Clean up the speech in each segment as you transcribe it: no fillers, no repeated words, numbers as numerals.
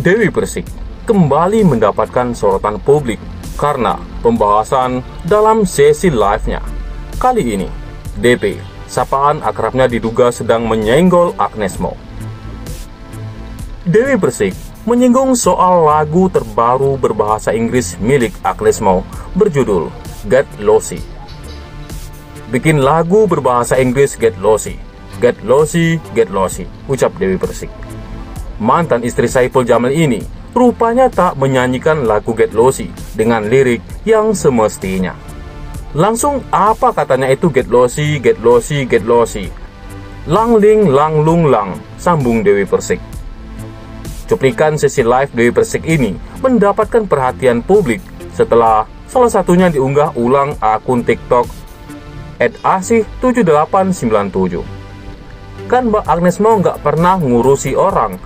Dewi Persik kembali mendapatkan sorotan publik karena pembahasan dalam sesi live-nya. Kali ini, DP, sapaan akrabnya diduga sedang menyenggol Agnes Mo. Dewi Persik menyinggung soal lagu terbaru berbahasa Inggris milik Agnes Mo berjudul Get Lossy. Bikin lagu berbahasa Inggris Get Lossy, Get Lossy, Get Lossy, ucap Dewi Persik. Mantan istri Saipul Jamil ini rupanya tak menyanyikan lagu Get Lossy dengan lirik yang semestinya. Langsung apa katanya itu Get Lossy, Get Lossy, Get Lossy. Lang ling lang lung lang, sambung Dewi Persik. Cuplikan sesi live Dewi Persik ini mendapatkan perhatian publik setelah salah satunya diunggah ulang akun TikTok @asih7897. Kan Mbak Agnes Mo nggak pernah ngurusi orang.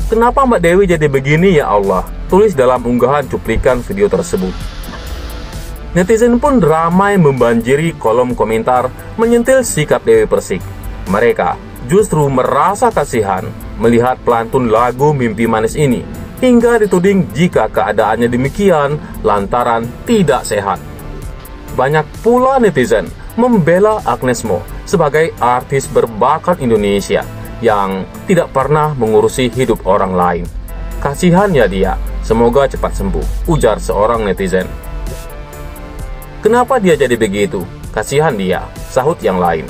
Kenapa Mbak Dewi jadi begini ya Allah? Tulis dalam unggahan cuplikan video tersebut. Netizen pun ramai membanjiri kolom komentar menyentil sikap Dewi Persik. Mereka justru merasa kasihan melihat pelantun lagu Mimpi Manis ini, hingga dituding jika keadaannya demikian lantaran tidak sehat. Banyak pula netizen membela Agnes Mo sebagai artis berbakat Indonesia yang tidak pernah mengurusi hidup orang lain. Kasihan ya dia, semoga cepat sembuh, ujar seorang netizen. Kenapa dia jadi begitu? Kasihan dia, sahut yang lain.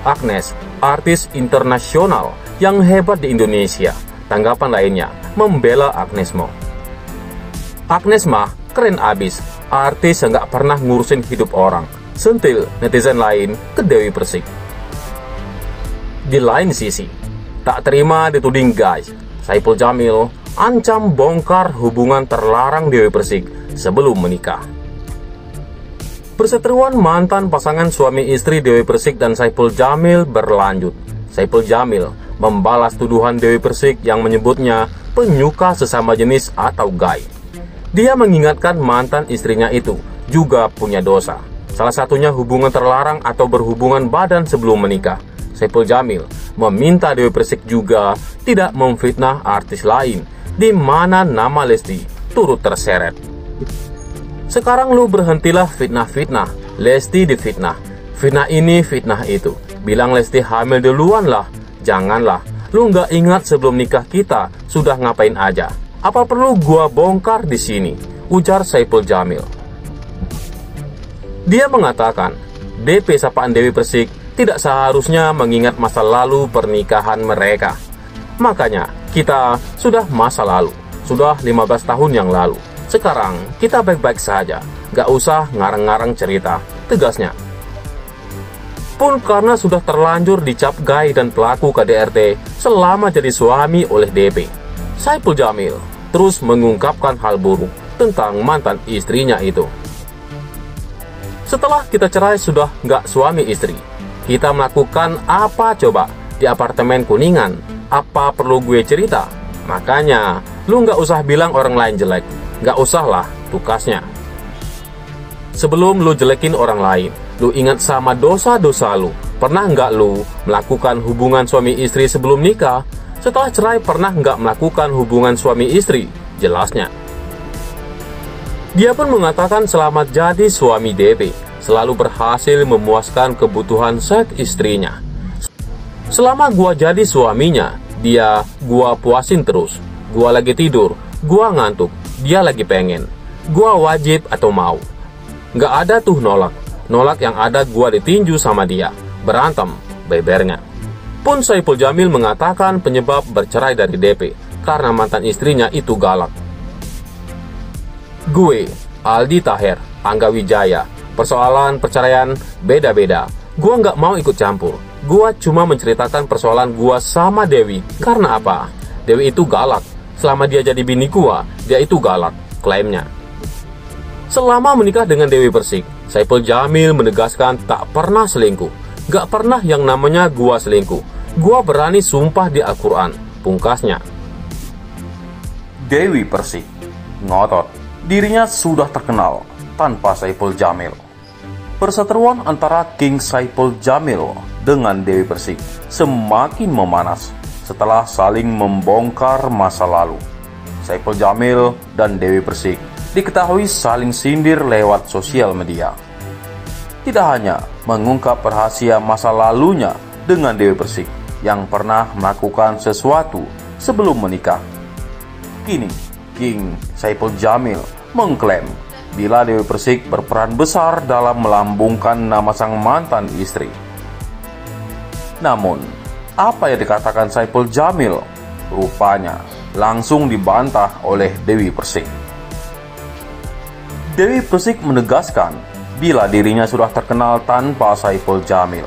Agnes, artis internasional yang hebat di Indonesia, tanggapan lainnya membela Agnes Mo. Agnes mah keren abis, artis yang gak pernah ngurusin hidup orang, sentil netizen lain ke Dewi Persik. Di lain sisi, tak terima dituding guys, Saipul Jamil ancam bongkar hubungan terlarang Dewi Persik sebelum menikah. Perseteruan mantan pasangan suami istri Dewi Persik dan Saipul Jamil berlanjut. Saipul Jamil membalas tuduhan Dewi Persik yang menyebutnya penyuka sesama jenis atau gay. Dia mengingatkan mantan istrinya itu juga punya dosa, salah satunya hubungan terlarang atau berhubungan badan sebelum menikah. Saipul Jamil meminta Dewi Persik juga tidak memfitnah artis lain, di mana nama Lesti turut terseret. Sekarang lu berhentilah fitnah-fitnah, Lesti difitnah, fitnah ini, fitnah itu. Bilang Lesti hamil duluan lah, janganlah. Lu nggak ingat sebelum nikah kita sudah ngapain aja? Apa perlu gua bongkar di sini? Ujar Saipul Jamil. Dia mengatakan, DP sapaan Dewi Persik tidak seharusnya mengingat masa lalu pernikahan mereka. Makanya kita sudah masa lalu, sudah 15 tahun yang lalu. Sekarang kita baik-baik saja, gak usah ngarang-ngarang cerita, tegasnya. Pun karena sudah terlanjur dicap gay dan pelaku KDRT selama jadi suami oleh DP, Saipul Jamil terus mengungkapkan hal buruk tentang mantan istrinya itu. Setelah kita cerai sudah gak suami istri, kita melakukan apa coba di apartemen Kuningan? Apa perlu gue cerita? Makanya lu gak usah bilang orang lain jelek, gak usah lah, tukasnya. Sebelum lu jelekin orang lain, lu ingat sama dosa-dosa lu. Pernah nggak lu melakukan hubungan suami istri sebelum nikah? Setelah cerai pernah nggak melakukan hubungan suami istri? Jelasnya. Dia pun mengatakan selamat jadi suami DP, selalu berhasil memuaskan kebutuhan seks istrinya. Selama gua jadi suaminya, dia gua puasin terus. Gua lagi tidur, gua ngantuk, dia lagi pengen. Gua wajib atau mau. Nggak ada tuh nolak. Nolak yang ada gua ditinju sama dia. Berantem, bebernya. Pun Saipul Jamil mengatakan penyebab bercerai dari DP karena mantan istrinya itu galak. Gue, Aldi Taher, Angga Wijaya, persoalan perceraian beda-beda. Gua nggak mau ikut campur. Gua cuma menceritakan persoalan gua sama Dewi. Karena apa? Dewi itu galak. Selama dia jadi bini gua, dia itu galak, klaimnya. Selama menikah dengan Dewi Persik, Saipul Jamil menegaskan tak pernah selingkuh. Gak pernah yang namanya gua selingkuh. Gua berani sumpah di Al-Quran, pungkasnya. Dewi Persik ngotot dirinya sudah terkenal tanpa Saipul Jamil. Perseteruan antara King Saipul Jamil dengan Dewi Persik semakin memanas setelah saling membongkar masa lalu. Saipul Jamil dan Dewi Persik diketahui saling sindir lewat sosial media. Tidak hanya mengungkap rahasia masa lalunya dengan Dewi Persik yang pernah melakukan sesuatu sebelum menikah. Kini, King Saipul Jamil mengklaim bila Dewi Persik berperan besar dalam melambungkan nama sang mantan istri. Namun, apa yang dikatakan Saipul Jamil rupanya langsung dibantah oleh Dewi Persik. Dewi Persik menegaskan bila dirinya sudah terkenal tanpa Saipul Jamil.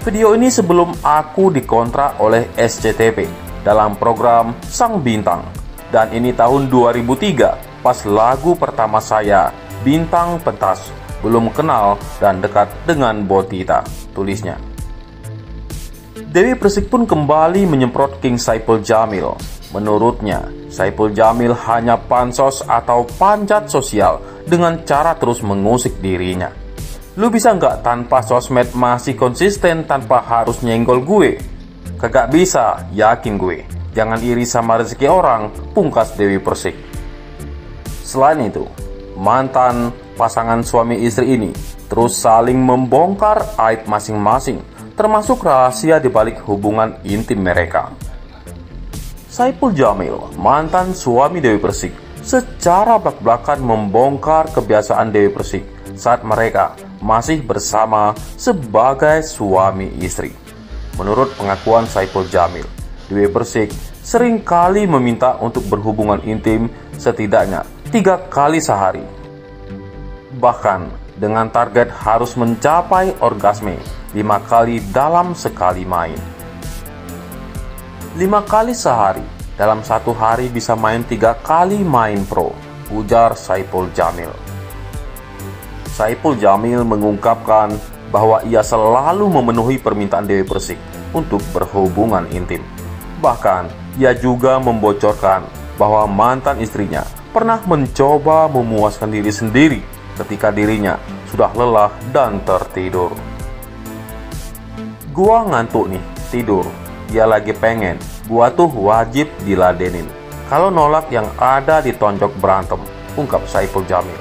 Video ini sebelum aku dikontrak oleh SCTV dalam program Sang Bintang, dan ini tahun 2003 pas lagu pertama saya, Bintang Pentas, belum kenal dan dekat dengan Botita, tulisnya. Dewi Persik pun kembali menyemprot King Saipul Jamil. Menurutnya, Saipul Jamil hanya pansos atau panjat sosial dengan cara terus mengusik dirinya. Lu bisa nggak tanpa sosmed masih konsisten tanpa harus nyenggol gue? Kagak bisa, yakin gue. Jangan iri sama rezeki orang, pungkas Dewi Persik. Selain itu, mantan pasangan suami istri ini terus saling membongkar aib masing-masing, termasuk rahasia di balik hubungan intim mereka. Saipul Jamil, mantan suami Dewi Persik, secara belak-belakan membongkar kebiasaan Dewi Persik saat mereka masih bersama sebagai suami istri. Menurut pengakuan Saipul Jamil, Dewi Persik sering kali meminta untuk berhubungan intim setidaknya 3 kali sehari. Bahkan dengan target harus mencapai orgasme 5 kali dalam sekali main. 5 kali sehari, dalam 1 hari bisa main 3 kali main pro, ujar Saipul Jamil. Saipul Jamil mengungkapkan bahwa ia selalu memenuhi permintaan Dewi Persik untuk berhubungan intim. Bahkan, ia juga membocorkan bahwa mantan istrinya pernah mencoba memuaskan diri sendiri ketika dirinya sudah lelah dan tertidur. Gua ngantuk nih, tidur. Dia lagi pengen, gua tuh wajib diladenin. Kalau nolak yang ada ditonjok berantem, ungkap Saipul Jamil.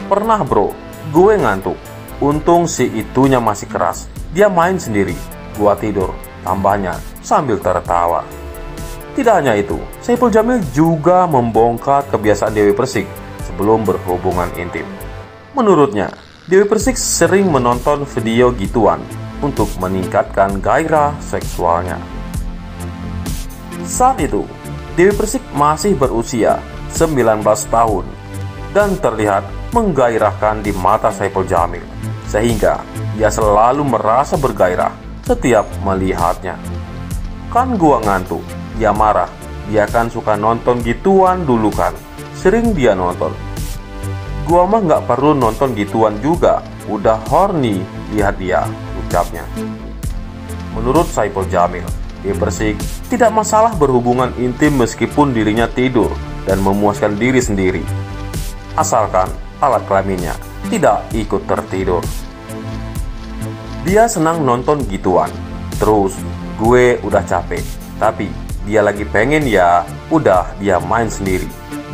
Pernah bro, gue ngantuk. Untung si itunya masih keras. Dia main sendiri, gua tidur, tambahnya sambil tertawa. Tidak hanya itu, Saipul Jamil juga membongkar kebiasaan Dewi Persik sebelum berhubungan intim. Menurutnya, Dewi Persik sering menonton video gituan untuk meningkatkan gairah seksualnya. Saat itu, Dewi Persik masih berusia 19 tahun dan terlihat menggairahkan di mata Saipul Jamil, sehingga ia selalu merasa bergairah setiap melihatnya. Kan gua ngantuk, dia marah. Dia kan suka nonton gituan dulu kan, sering dia nonton. Gua mah nggak perlu nonton gituan juga, udah horny lihat dia, ucapnya. Menurut Saipul Jamil, Dewi Persik tidak masalah berhubungan intim meskipun dirinya tidur dan memuaskan diri sendiri, asalkan alat kelaminnya tidak ikut tertidur. Dia senang nonton gituan. Terus, gue udah capek, tapi dia lagi pengen ya, udah dia main sendiri.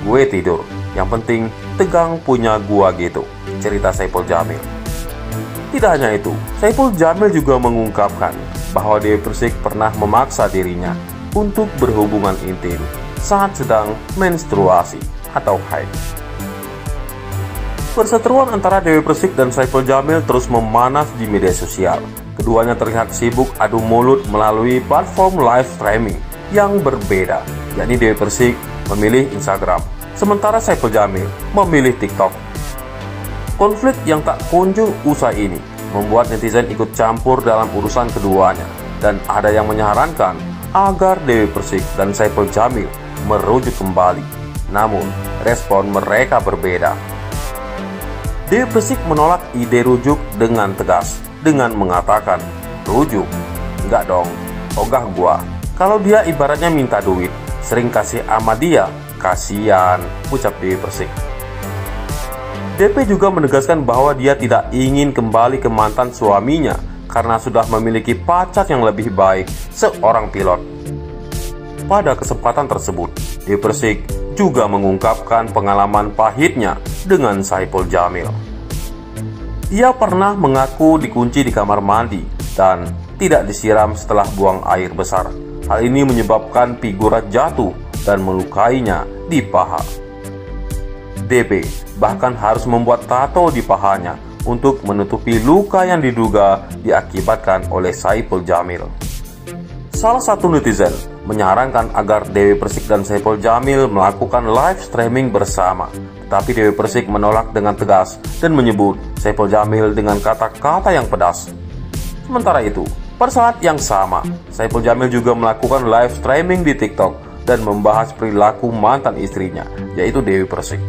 Gue tidur, yang penting tegang punya gua gitu, cerita Saipul Jamil. Tidak hanya itu, Saipul Jamil juga mengungkapkan bahwa Dewi Persik pernah memaksa dirinya untuk berhubungan intim saat sedang menstruasi atau haid. Perseteruan antara Dewi Persik dan Saipul Jamil terus memanas di media sosial. Keduanya terlihat sibuk adu mulut melalui platform live streaming yang berbeda, yakni Dewi Persik memilih Instagram, sementara Saipul Jamil memilih TikTok. Konflik yang tak kunjung usai ini membuat netizen ikut campur dalam urusan keduanya, dan ada yang menyarankan agar Dewi Persik dan Saipul Jamil merujuk kembali. Namun, respon mereka berbeda. Dewi Persik menolak ide rujuk dengan tegas, dengan mengatakan, "Rujuk? Enggak dong, ogah gua. Kalau dia ibaratnya minta duit, sering kasih sama dia, kasihan," ucap Dewi Persik. DP juga menegaskan bahwa dia tidak ingin kembali ke mantan suaminya karena sudah memiliki pacar yang lebih baik, seorang pilot. Pada kesempatan tersebut, Dewi Persik juga mengungkapkan pengalaman pahitnya dengan Saipul Jamil. Ia pernah mengaku dikunci di kamar mandi dan tidak disiram setelah buang air besar. Hal ini menyebabkan figura jatuh dan melukainya di paha. DP bahkan harus membuat tato di pahanya untuk menutupi luka yang diduga diakibatkan oleh Saipul Jamil. Salah satu netizen menyarankan agar Dewi Persik dan Saipul Jamil melakukan live streaming bersama. Tetapi Dewi Persik menolak dengan tegas dan menyebut Saipul Jamil dengan kata-kata yang pedas. Sementara itu, pada saat yang sama, Saipul Jamil juga melakukan live streaming di TikTok dan membahas perilaku mantan istrinya, yaitu Dewi Persik.